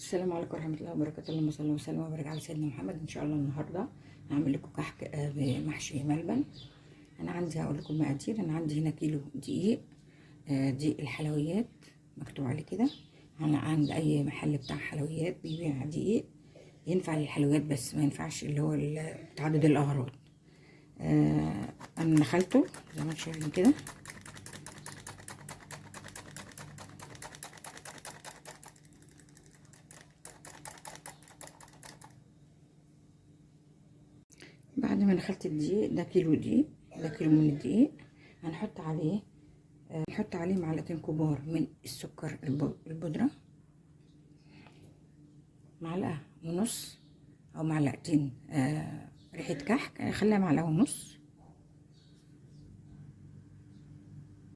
السلام عليكم ورحمة الله وبركاته. اللهم صل وسلم وبارك على سيدنا محمد. ان شاء الله النهارده هعمل لكم كحك بمحشي ملبن. انا عندي هقول لكم المقادير. انا عندي هنا كيلو دقيق، دقيق الحلويات مكتوب عليه كده. انا عند اي محل بتاع حلويات بيبيع دقيق ينفع للحلويات بس ما ينفعش اللي هو تعدد الاغراض. انا نخلته زي ما انتم شايفين كده. بعد ما نخلت الدقيق، ده كيلو دقيق، ده كيلو من الدقيق. هنحط عليه نحط عليه معلقتين كبار من السكر البودرة، معلقة ونص او معلقتين ريحة كحك، خليها معلقة ونص.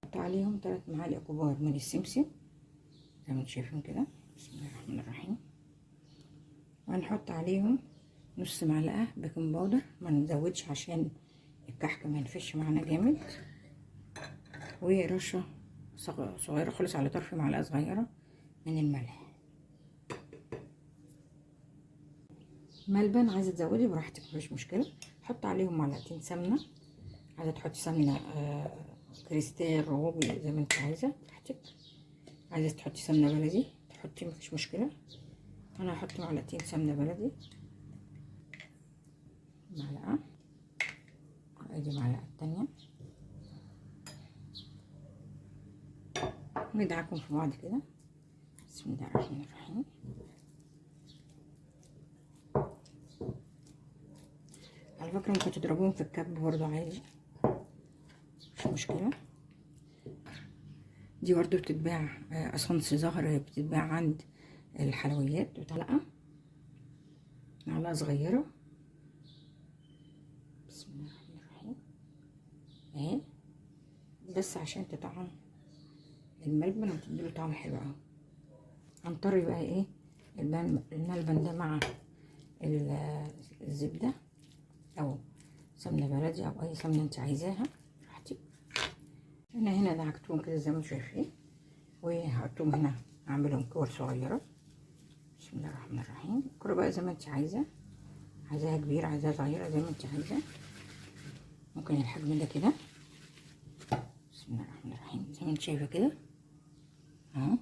نحط عليهم 3 معالق كبار من السمسم زي ما انتم شايفين كده. بسم الله الرحمن الرحيم. وهنحط عليهم نص معلقة بيكنج باودر، ما نزودش عشان الكحك ما ينفش معانا جامد. ورشة صغيرة خالص على طرف معلقة صغيرة من الملح. ملبن عايزة تزودي براحتك مفيش مشكلة. حط عليهم معلقتين سمنة، عايزة تحطي سمنة كريستال روبي زي ما انت عايزة براحتك. عايزة تحطي سمنة بلدي تحطي مفيش مشكلة. انا هحط معلقتين سمنة بلدي، معلقة، ادي معلقة التانية. ندعكم في بعض كده. بسم الله الرحمن الرحيم. على فكرة ممكن تضربوهم في الكب برضو عادي مش مشكلة. دي برضو بتتباع اسانس زهر، بتتباع عند الحلويات بتعلقة، معلقة صغيرة. بسم الله الرحمن الرحيم اهي، بس عشان تطعم الملبن وتديله طعم حلو اهو. هنطري بقى ايه الملبن ده مع الزبدة او سمنة بلدي او اي سمنة انت عايزاها براحتك. انا هنا دعكتهم كده زي ما انتم شايفين، وهحطهم هنا اعملهم كور صغيرة. بسم الله الرحمن الرحيم. كورة بقى زي ما انت عايزة، عايزاها كبيرة عايزاها صغيرة زي ما انت عايزة. ممكن الحجم ده كده. بسم الله الرحمن الرحيم زي ما انت شايفة كده اهو.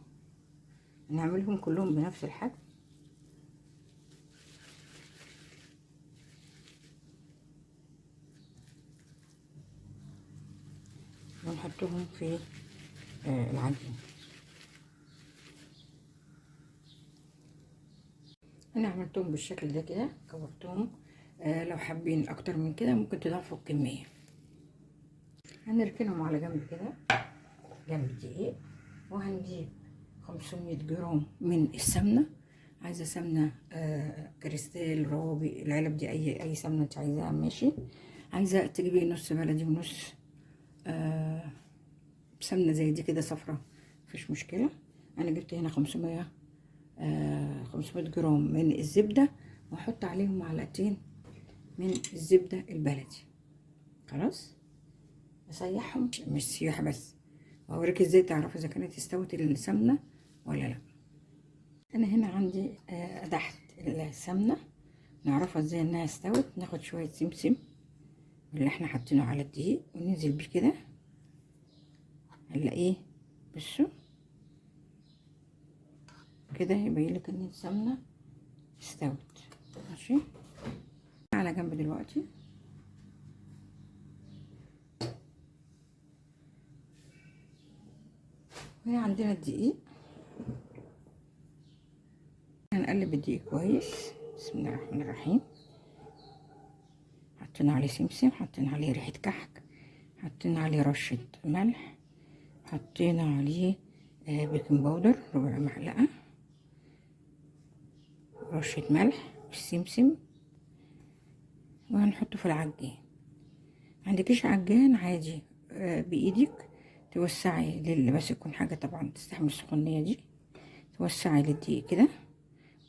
نعملهم كلهم بنفس الحجم. ونحطهم في العجين. انا عملتهم بالشكل ده كده، كورتهم. لو حابين اكتر من كده ممكن تضاعفوا الكميه. هنركنهم على جنب كده جنب الدقيق. وهنجيب 500 جرام من السمنه. عايزه سمنه كريستال روبي، العلب دي اي سمنه انت عايزاها ماشي. عايزه تجيبي نص بلدي ونص سمنه زي دي كده صفرة مفيش مشكله. انا جبت هنا 500 جرام من الزبده، واحط عليهم معلقتين من الزبده البلدي. خلاص اسيحهم مش سياحه بس، واوريك ازاي تعرفي اذا كانت استوت السمنه ولا لا. انا هنا عندي تحت السمنه نعرفها ازاي انها استوت. ناخد شويه سمسم اللي احنا حاطينه على الدقيق وننزل بيه كده، هنلاقيه بصوا كده يبين لك ان السمنه استوت. ماشي على جنب دلوقتي. وهنا عندنا الدقيق، هنقلب الدقيق كويس. بسم الله الرحمن الرحيم. حطينا عليه سمسم، حطينا عليه ريحة كحك، حطينا عليه رشة ملح، حطينا عليه بيكنج باودر ربع معلقة، رشة ملح بالسمسم. وهنحطه في العجين. عندكيش عجان عادي بايدك توسعي بس يكون حاجة طبعا تستحمل السخونية دي. توسعي للدقيق كده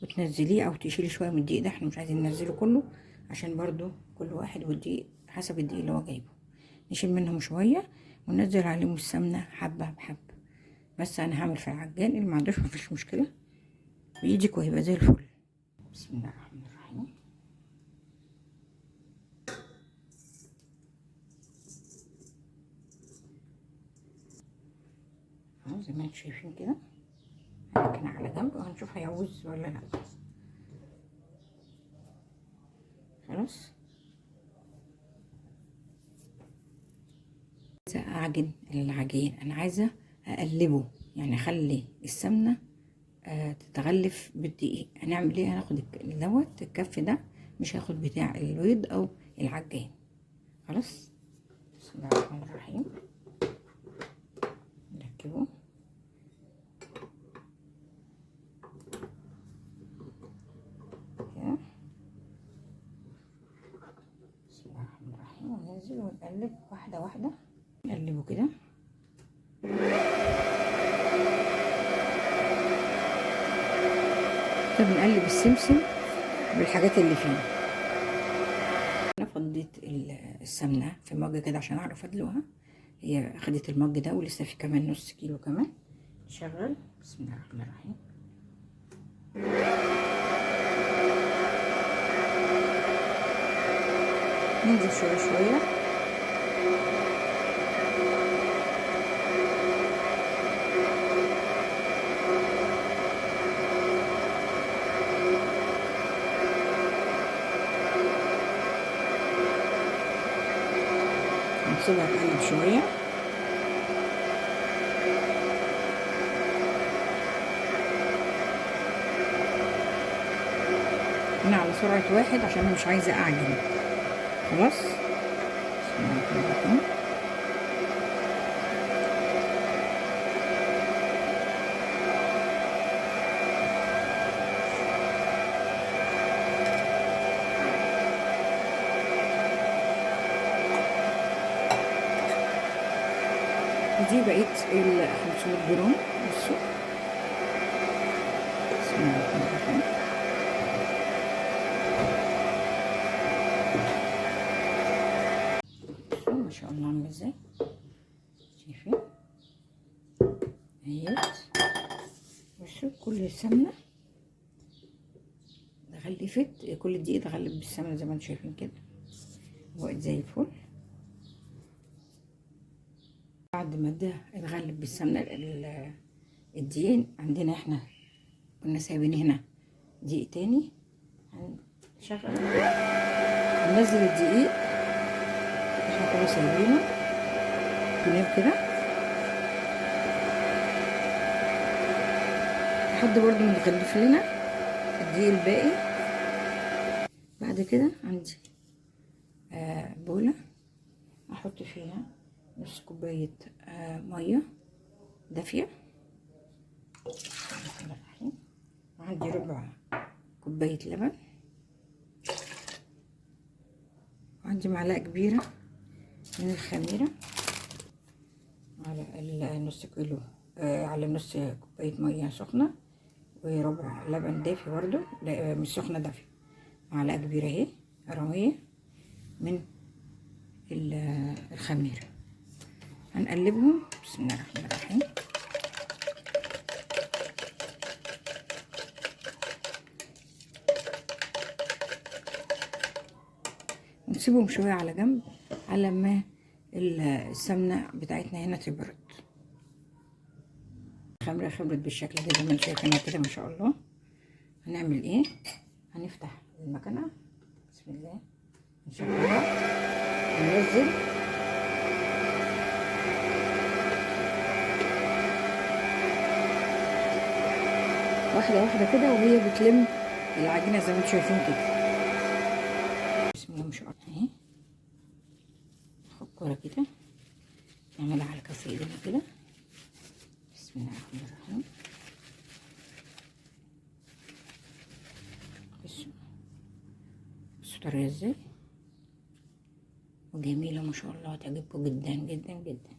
وتنزليه، او تشيلي شوية من الدقيق ده، احنا مش عايزين ننزله كله عشان برضو كل واحد والدقيق حسب الدقيق اللي هو جايبه. نشيل منهم شوية وننزل عليهم السمنة حبة بحبة. بس انا هعمل في العجان، اللي ما عندوش مفيش مشكلة. بإيدك وهيبقى زي الفل. بسم الله الرحمن الرحيم. اهو زي ما انتم شايفين كده، هنركنها على جنب وهنشوف هيعوز ولا لا. خلاص. عايزه اعجن العجين، انا عايزه اقلبه، يعني اخلي السمنه تتغلف بالدقيق. هنعمل ايه؟ هناخد دوت الكف ده، مش هاخد بتاع البيض او العجان. خلاص. بسم الله الرحمن الرحيم. نركبه كده. بسم الله الرحمن الرحيم. وننزل ونقلب واحده واحده، نقلبه كده. بنقلب السمسم بالحاجات اللي فيه. انا فضيت السمنه في مج كده عشان اعرف ادلقها. هي اخدت المج ده ولسه في كمان نص كيلو كمان. نشغل. بسم الله الرحمن الرحيم. ننزل شويه شويه. نسيبها تقلب شويه. هنا على سرعه 1 عشان انا مش عايزه اعجن. خلاص. بسم الله الرحمن الرحيم. دي بقيت 500 جرام. بصوا. بسم الله الرحمن الرحيم. بصوا ما شاء الله عامله ازاي. شايفين اهيت. بصوا كل السمنه اتغلفت، كل الدقيق اتغلف بالسمنه زي ما انتم شايفين كده، بقت زي الفل. بعد ما ده اتغلف بالسمنه الدقيق عندنا احنا كنا سايبين هنا دقيق تاني. هنشغل هننزل الدقيق احنا كنا سايبينه تنام كده لحد برضو ما يغلف لنا الدقيق الباقي. بعد كده عندي بولة احط فيها نص كوباية مية دافية. وعندي ربع كوباية لبن، وعندي معلقة كبيرة من الخميرة على النص كيلو، على نص كوباية مية سخنة، وربع لبن دافي برضو، مش سخنة دافية. معلقة كبيرة اهي رمية من الخميرة. هنقلبهم. بسم الله الرحمن الرحيم. ونسيبهم شوية على جنب على ما السمنة بتاعتنا هنا تبرد. الخميرة خبرت بالشكل ده زي ما انتم شايفينها كده ما شاء الله. هنعمل ايه؟ هنفتح المكنة. بسم الله. نشغلها وننزل واحدة واحدة كده، وهي بتلم العجينة زي ما انتم شايفين كده. بسم الله ما شاء الله. اهي ناخد كورة كده نعملها على كف ايدينا كده. بسم الله الرحمن الرحيم. بصوا طريقة ازاي وجميلة ما شاء الله، هتعجبكم جدا جدا جدا.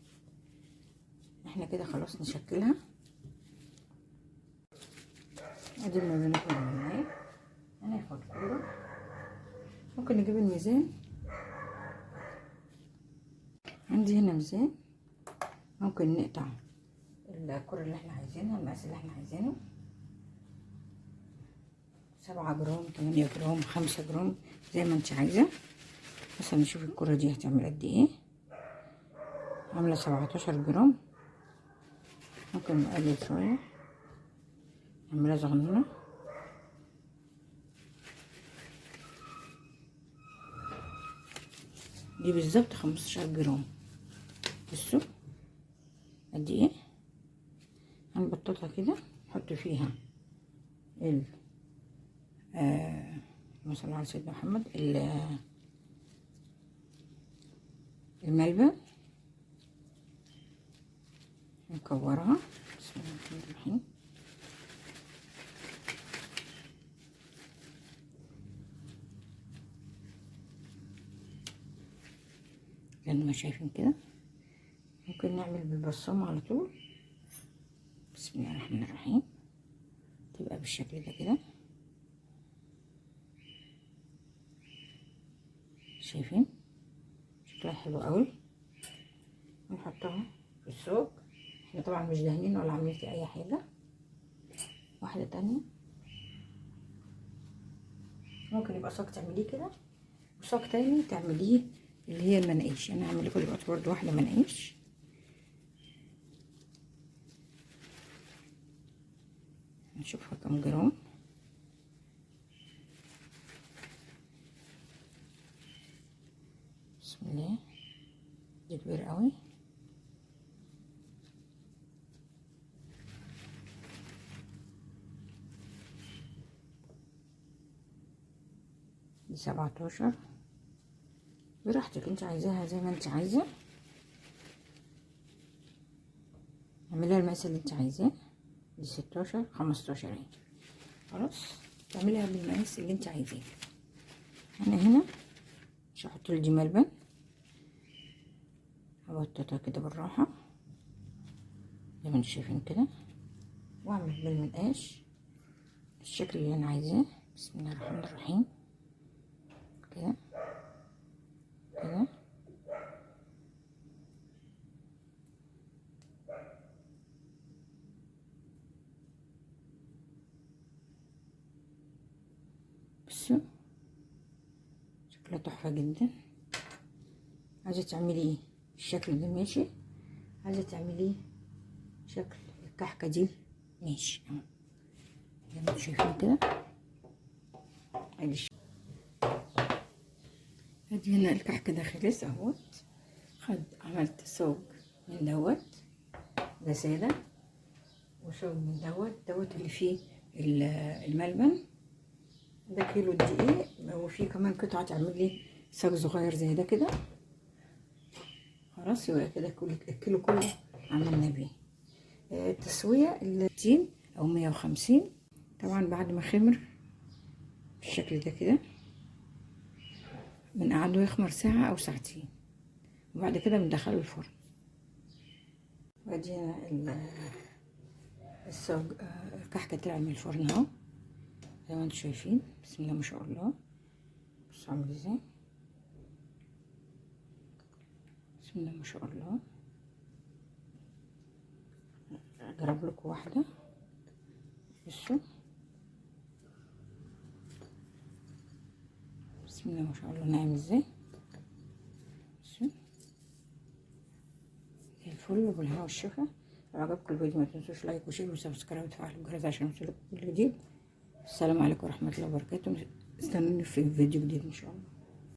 احنا كده خلاص نشكلها. ادي ما بناخد منها. هناخد كورة، ممكن نجيب الميزان. عندي هنا ميزان، ممكن نقطع الكرة اللي احنا عايزينها، المقاس اللي احنا عايزينه. 7 جرام 8 جرام 5 جرام زي ما انت عايزه. مثلا نشوف الكرة دي هتعمل قد ايه. عامله 17 جرام. ممكن نقلل شويه نعملها صغنونه. دي بالظبط 15 جرام. بصوا قد ايه. هنبططها كده نحط فيها اللهم صل على سيدنا محمد الملبن. نكورها. بسم الله الرحمن الرحيم. زي ما شايفين كده. ممكن نعمل بالبصمة على طول. بسم الله الرحمن الرحيم. تبقى بالشكل ده كده. شايفين شكلها حلو قوي. ونحطها في الصاج. احنا طبعا مش دهنين ولا عاملين فيه اي حاجه. واحده تانية ممكن يبقى صاج تعمليه كده، وصاج تاني تعمليه اللي هي المناقيش. انا هعمل لكم دلوقتي برده واحده مناقيش. نشوفها كام جرام. بسم الله. دي كبير قوي. دي 17. براحتك انت عايزاها زي ما انت عايزه. اعمليها المقاس اللي انت عايزاه. دي 16 15 اهي. خلاص تعمليها بالمقاس اللي انت عايزاه. انا هنا مش هحط له دي ملبن. هبططها كده بالراحه زي ما انتم شايفين كده، واعمل بالمقاس الشكل اللي انا عايزاه. بسم الله الرحمن الرحيم. كده كده. بصوا شكلها تحفه جدا. عايزه تعمليه الشكل ده ماشي، عايزه تعمليه شكل الكحكه دي ماشي اهو زي ما انتم شايفين كده. ادي هنا الكحك ده خلص اهوت. عملت صاج من دوت ده ساده، وصاج من دوت اللي فيه الملبن ده كيلو دقيق، وفيه كمان قطعه تعمل لي صاج صغير زي ده كده. خلاص يبقى كده الكيلو كله عملنا بيه. التسويه 200 او 150 طبعا بعد ما خمر بالشكل ده كده. بنقعده يخمر ساعة أو ساعتين، وبعد كده بندخله الفرن. وادي الصاج الكحكة طلع من الفرن اهو زي ما انتم شايفين. بسم الله ما شاء الله. بصوا عامل ازاي. بسم الله ما شاء الله. اجرب لكم واحدة. بصوا بسم الله ما شاء الله ناعم ازاي. بصوا زي الفل وبالهنا والشفا. لو عجبكم الفيديو ما تنسوش لايك وشير وسبسكرايب وتفعلوا الجرس عشان يوصلكم كل جديد. السلام عليكم ورحمة الله وبركاته. استنوني في فيديو جديد ان شاء الله.